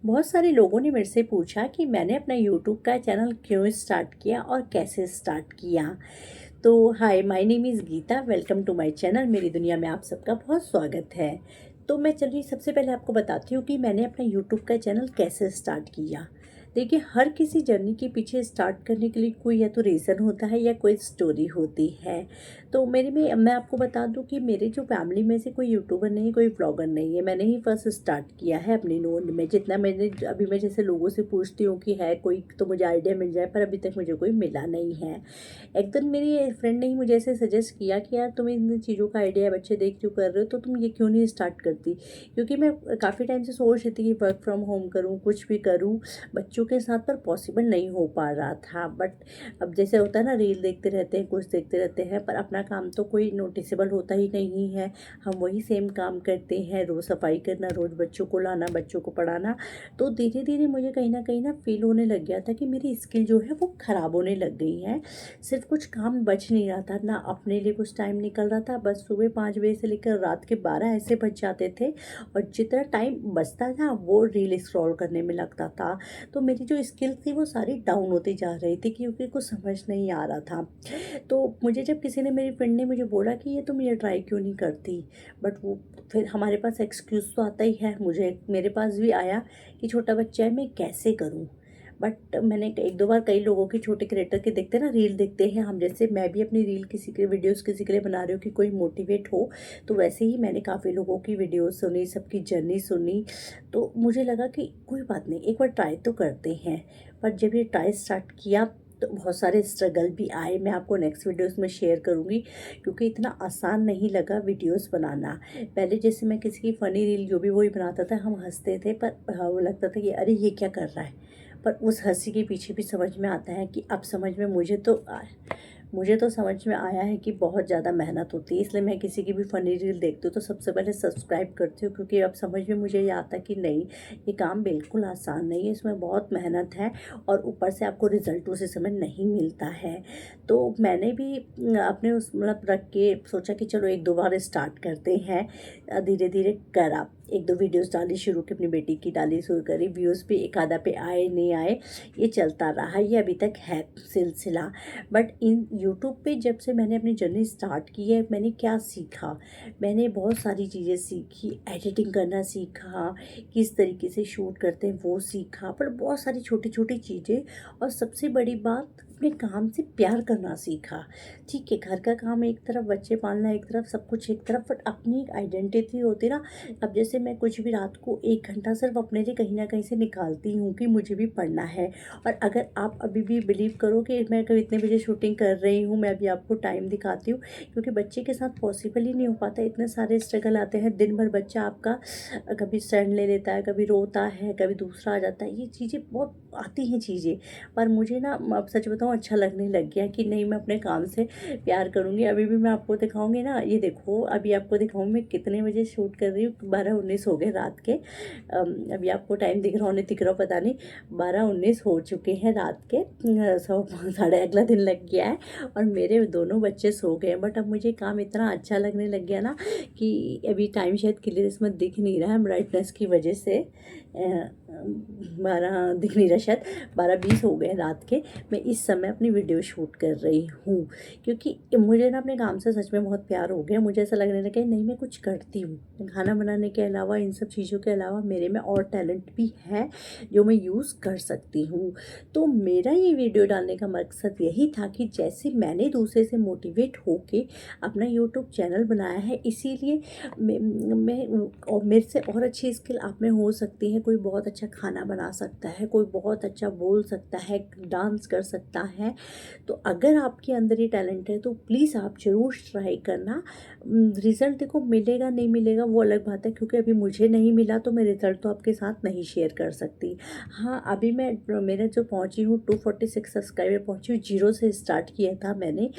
बहुत सारे लोगों ने मेरे से पूछा कि मैंने अपना यूट्यूब का चैनल क्यों स्टार्ट किया और कैसे स्टार्ट किया। तो hi, my name is Geeta. Welcome to my channel. मेरी दुनिया में आप सबका बहुत स्वागत है। तो मैं चलिए सबसे पहले आपको बताती हूँ कि मैंने अपना यूट्यूब का चैनल कैसे स्टार्ट किया। देखिए, हर किसी जर्नी के पीछे स्टार्ट करने के लिए कोई या तो रीज़न होता है या कोई स्टोरी होती है। तो मेरे में मैं आपको बता दूं कि मेरे जो फैमिली में से कोई यूट्यूबर नहीं, कोई व्लॉगर नहीं है। मैंने ही फर्स्ट स्टार्ट किया है अपनी नोन में। जितना मैंने अभी मैं जैसे लोगों से पूछती हूँ कि है कोई तो मुझे आइडिया मिल जाए, पर अभी तक मुझे कोई मिला नहीं है। एक दिन मेरी फ्रेंड ने ही मुझे ऐसे सजेस्ट किया कि यार, तुम्हें इन चीज़ों का आइडिया है, बच्चे देख क्यों कर रहे हो, तो तुम ये क्यों नहीं स्टार्ट करती। क्योंकि मैं काफ़ी टाइम से सोच रही थी कि वर्क फ्रॉम होम करूँ, कुछ भी करूँ बच्चों के साथ, पर पॉसिबल नहीं हो पा रहा था। बट अब जैसे होता है ना, रील देखते रहते हैं, कुछ देखते रहते हैं, पर अपना काम तो कोई नोटिसेबल होता ही नहीं है। हम वही सेम काम करते हैं, रोज़ सफाई करना, रोज़ बच्चों को लाना, बच्चों को पढ़ाना। तो धीरे धीरे मुझे कहीं ना फील होने लग गया था कि मेरी स्किल जो है वो ख़राब होने लग गई है। सिर्फ कुछ काम बच नहीं रहा था, ना अपने लिए कुछ टाइम निकल रहा था। बस सुबह 5 बजे से लेकर रात के 12 ऐसे बज जाते थे, और जितना टाइम बचता था वो रील स्क्रॉल करने में लगता था। तो मेरी जो स्किल थी वो सारी डाउन होती जा रही थी, क्योंकि कुछ समझ नहीं आ रहा था। तो मुझे जब किसी ने, मेरी फ्रेंड ने मुझे बोला कि ये तुम ये ट्राई क्यों नहीं करती, बट वो फिर हमारे पास एक्सक्यूज़ तो आता ही है। मुझे मेरे पास भी आया कि छोटा बच्चा है, मैं कैसे करूँ। बट मैंने एक दो बार कई लोगों की, छोटे क्रिएटर के देखते हैं ना, रील देखते हैं हम जैसे, मैं भी अपनी रील किसी के वीडियोस किसी के लिए बना रही हूँ कि कोई मोटिवेट हो। तो वैसे ही मैंने काफ़ी लोगों की वीडियोस सुनी, सबकी जर्नी सुनी। तो मुझे लगा कि कोई बात नहीं, एक बार ट्राई तो करते हैं। पर जब ये ट्राई स्टार्ट किया तो बहुत सारे स्ट्रगल भी आए। मैं आपको नेक्स्ट वीडियोस में शेयर करूँगी, क्योंकि इतना आसान नहीं लगा वीडियोस बनाना। पहले जैसे मैं किसी की फ़नी रील जो भी वही बनाता था, हम हंसते थे, पर वो लगता था कि अरे ये क्या कर रहा है। पर उस हंसी के पीछे भी समझ में आता है कि अब समझ में मुझे तो समझ में आया है कि बहुत ज़्यादा मेहनत होती है। इसलिए मैं किसी की भी फ़नी रील देखती हूँ तो सबसे पहले सब्सक्राइब करती हूँ, क्योंकि अब समझ में मुझे ये आता कि नहीं, ये काम बिल्कुल आसान नहीं है, इसमें बहुत मेहनत है, और ऊपर से आपको रिज़ल्ट उसी समय नहीं मिलता है। तो मैंने भी अपने उस मतलब रख के सोचा कि चलो एक दो बार स्टार्ट करते हैं। धीरे धीरे करा, एक दो वीडियोस डाली शुरू की, अपनी बेटी की डाली शुरू करी। व्यूज़ भी एक आधा पे आए नहीं आए, ये चलता रहा, ये अभी तक है सिलसिला। बट इन यूट्यूब पे जब से मैंने अपनी जर्नी स्टार्ट की है, मैंने क्या सीखा। मैंने बहुत सारी चीज़ें सीखी, एडिटिंग करना सीखा, किस तरीके से शूट करते हैं वो सीखा, पर बहुत सारी छोटी छोटी चीज़ें। और सबसे बड़ी बात, अपने काम से प्यार करना सीखा। ठीक है, घर का काम एक तरफ, बच्चे पालना एक तरफ, सब कुछ एक तरफ, बट अपनी एक आइडेंटिटी होती है ना। अब जैसे मैं कुछ भी रात को 1 घंटा सिर्फ अपने लिए कहीं ना कहीं से निकालती हूँ कि मुझे भी पढ़ना है। और अगर आप अभी भी बिलीव करो कि मैं कभी इतने बजे शूटिंग कर रही हूँ, मैं अभी आपको टाइम दिखाती हूँ, क्योंकि बच्चे के साथ पॉसिबल ही नहीं हो पाता। इतने सारे स्ट्रगल आते हैं दिन भर। बच्चा आपका कभी स्टैंड ले लेता है, कभी रोता है, कभी दूसरा आ जाता है, ये चीज़ें बहुत आती हैं चीज़ें। पर मुझे ना, अब सच बताऊँ, अच्छा लगने लग गया कि नहीं, मैं अपने काम से प्यार करूँगी। अभी भी मैं आपको दिखाऊंगी ना, ये देखो, अभी आपको दिखाऊँ मैं कितने बजे शूट कर रही हूँ। 12:19 हो गए रात के। अभी आपको टाइम दिख रहा हो नहीं दिख रहा हो पता नहीं, 12:19 हो चुके हैं रात के। सौ साढ़े अगला दिन लग गया है, और मेरे दोनों बच्चे सो गए। बट अब मुझे काम इतना अच्छा लगने लग गया ना कि अभी टाइम शायद क्लियर इसमें दिख नहीं रहा है, ब्राइटनेस की वजह से। 12 दिख नहीं रहा, शायद 12:20 हो गए रात के। मैं इस समय अपनी वीडियो शूट कर रही हूँ, क्योंकि मुझे ना अपने काम से सच में बहुत प्यार हो गया। मुझे ऐसा लगने लगा नहीं, मैं कुछ करती हूँ। खाना बनाने के अलावा, इन सब चीज़ों के अलावा मेरे में और टैलेंट भी है जो मैं यूज़ कर सकती हूँ। तो मेरा ये वीडियो डालने का मकसद यही था कि जैसे मैंने दूसरे से मोटिवेट होके अपना यूट्यूब चैनल बनाया है, इसीलिए मैं और मेरे से और अच्छी स्किल आप में हो सकती है। कोई बहुत अच्छा खाना बना सकता है, कोई बहुत अच्छा बोल सकता है, डांस कर सकता है। तो अगर आपके अंदर ये टैलेंट है तो प्लीज़ आप ज़रूर ट्राई करना। रिज़ल्ट देखो, मिलेगा नहीं मिलेगा वो अलग बात है, क्योंकि अभी मुझे नहीं मिला तो मैं रिज़ल्ट तो आपके साथ नहीं शेयर कर सकती। हाँ, अभी मैं मेरा जो पहुँची हूँ 246 सब्सक्राइबर पहुँची हूँ। जीरो से स्टार्ट किया था मैंने।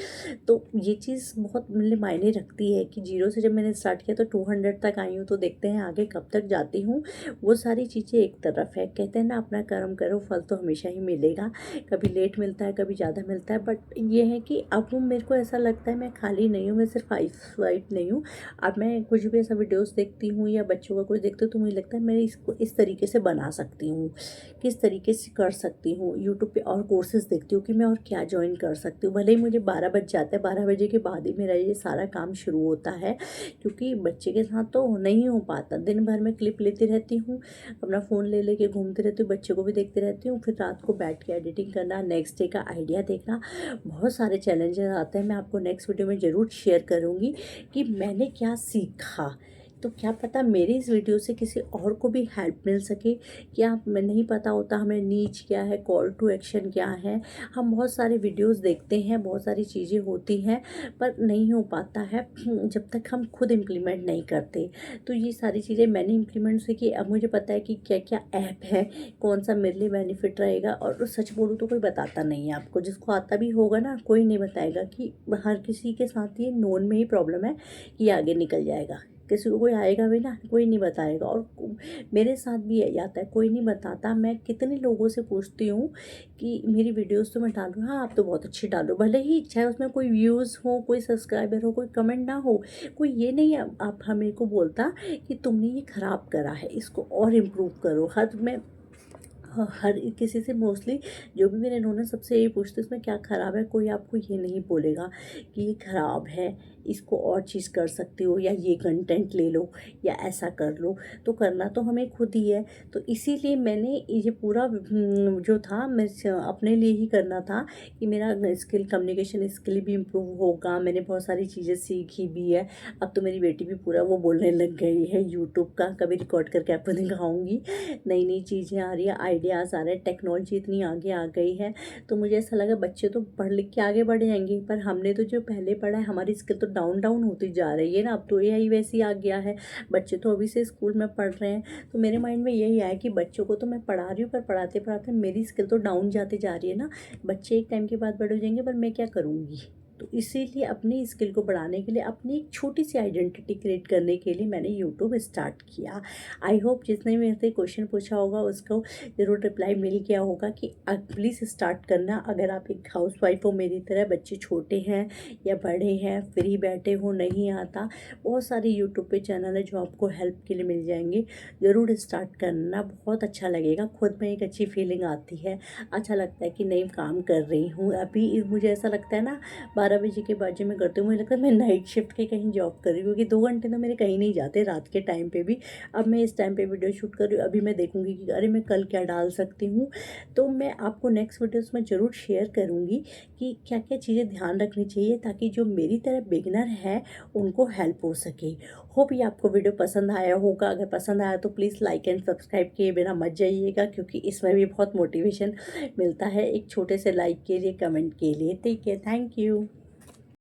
तो ये चीज़ बहुत मतलब मायने रखती है कि जीरो से जब मैंने स्टार्ट किया तो 200 तक आई हूँ। तो देखते हैं आगे कब तक जाती हूँ। वो सारी चीज़ें एक तरफ है, कहते हैं ना, अपना कर्म करो फल तो हमेशा ही मिलेगा। कभी लेट मिलता है, कभी ज़्यादा मिलता है, बट ये है कि अब मेरे को ऐसा लगता है मैं खाली नहीं हूँ, मैं सिर्फ हाउस वाइफ नहीं हूँ। अब मैं कुछ भी ऐसा वीडियोस देखती हूँ या बच्चों का कुछ देखती हूँ तो मुझे लगता है मैं इसको इस तरीके से बना सकती हूँ, किस तरीके से कर सकती हूँ। यूट्यूब पे और कोर्सेज़ देखती हूँ कि मैं और क्या जॉइन कर सकती हूँ। भले ही मुझे 12 बज जाता है, 12 बजे के बाद ही मेरा ये सारा काम शुरू होता है, क्योंकि बच्चे के साथ तो नहीं हो पाता। दिन भर मैं क्लिप लेती रहती हूँ, अपना फ़ोन ले लेके घूमती रहती हूँ, बच्चे को भी देखती रहती हूँ, फिर रात को बैठ के एडिटिंग करना, नेक्स्ट डे का आइडिया देखना, बहुत सारे चैलेंजेस आते हैं। मैं आपको नेक्स्ट वीडियो में ज़रूर शेयर करूँगी कि मैंने क्या सीखा। तो क्या पता मेरी इस वीडियो से किसी और को भी हेल्प मिल सके। क्या मैं नहीं पता होता हमें नीच क्या है, कॉल टू एक्शन क्या है। हम बहुत सारे वीडियोस देखते हैं, बहुत सारी चीज़ें होती हैं, पर नहीं हो पाता है जब तक हम खुद इम्प्लीमेंट नहीं करते। तो ये सारी चीज़ें मैंने इम्प्लीमेंट सीखी। अब मुझे पता है कि क्या क्या ऐप है, कौन सा मेरे लिए बेनिफिट रहेगा। और सच बोलूँ तो कोई बताता नहीं है आपको, जिसको आता भी होगा ना, कोई नहीं बताएगा कि हर किसी के साथ ये नोन में ही प्रॉब्लम है कि आगे निकल जाएगा। किसी को कोई आएगा भी ना, कोई नहीं बताएगा। और मेरे साथ भी यही आता है, कोई नहीं बताता। मैं कितने लोगों से पूछती हूँ कि मेरी वीडियोस तो मैं डालूँ, हाँ आप तो बहुत अच्छी डालो, भले ही चाहे उसमें कोई व्यूज़ हो, कोई सब्सक्राइबर हो, कोई कमेंट ना हो, कोई ये नहीं आप हमें को बोलता कि तुमने ये ख़राब करा है, इसको और इम्प्रूव करो। हर किसी से मोस्टली जो भी मेरे नोन है सबसे यही पूछते इसमें क्या ख़राब है। कोई आपको ये नहीं बोलेगा कि ये ख़राब है, इसको और चीज़ कर सकती हो, या ये कंटेंट ले लो, या ऐसा कर लो। तो करना तो हमें खुद ही है। तो इसीलिए मैंने ये पूरा जो था मैं अपने लिए ही करना था कि मेरा स्किल, कम्युनिकेशन स्किल भी इम्प्रूव होगा। मैंने बहुत सारी चीज़ें सीखी भी है। अब तो मेरी बेटी भी पूरा वो बोलने लग गई है यूट्यूब का, कभी रिकॉर्ड करके आपको दिखाऊंगी। नई नई चीज़ें आ रही है, आइडियाज़ आ रहे हैं, टेक्नोलॉजी इतनी आगे आ गई है। तो मुझे ऐसा लगा बच्चे तो पढ़ लिख के आगे बढ़ जाएंगे, पर हमने तो जो पहले पढ़ा है हमारी स्किल तो डाउन डाउन होती जा रही है ना। अब तो एआई वैसी आ गया है, बच्चे तो अभी से स्कूल में पढ़ रहे हैं। तो मेरे माइंड में यही आया कि बच्चों को तो मैं पढ़ा रही हूँ, पर पढ़ाते पढ़ाते मेरी स्किल तो डाउन जाती जा रही है ना। बच्चे एक टाइम के बाद बड़े हो जाएंगे, पर मैं क्या करूँगी। तो इसीलिए अपनी स्किल को बढ़ाने के लिए, अपनी एक छोटी सी आइडेंटिटी क्रिएट करने के लिए मैंने यूट्यूब स्टार्ट किया। आई होप जिसने मेरे से क्वेश्चन पूछा होगा उसको ज़रूर रिप्लाई मिल गया होगा कि प्लीज़ स्टार्ट करना। अगर आप एक हाउस वाइफ हो मेरी तरह, बच्चे छोटे हैं या बड़े हैं, फ्री बैठे हो, नहीं आता, बहुत सारे यूट्यूब पे चैनल है जो आपको हेल्प के लिए मिल जाएंगे। ज़रूर स्टार्ट करना, बहुत अच्छा लगेगा। खुद में एक अच्छी फीलिंग आती है, अच्छा लगता है कि नहीं काम कर रही हूँ। अभी मुझे ऐसा लगता है ना, 12 बजे के बाद जब मैं करती हूँ मुझे लगता है मैं नाइट शिफ्ट के कहीं जॉब कर रही हूँ, क्योंकि 2 घंटे तो मेरे कहीं नहीं जाते रात के टाइम पे भी। अब मैं इस टाइम पे वीडियो शूट कर रही हूँ, अभी मैं देखूँगी कि अरे मैं कल क्या डाल सकती हूँ। तो मैं आपको नेक्स्ट वीडियोस में ज़रूर शेयर करूँगी कि क्या क्या चीज़ें ध्यान रखनी चाहिए, ताकि जो मेरी तरह बिगनर है उनको हेल्प हो सके। होप ये आपको वीडियो पसंद आया होगा। अगर पसंद आया तो प्लीज़ लाइक एंड सब्सक्राइब किए बिना मत जाइएगा, क्योंकि इसमें भी बहुत मोटिवेशन मिलता है एक छोटे से लाइक के लिए, कमेंट के लिए। ठीक है, थैंक यू।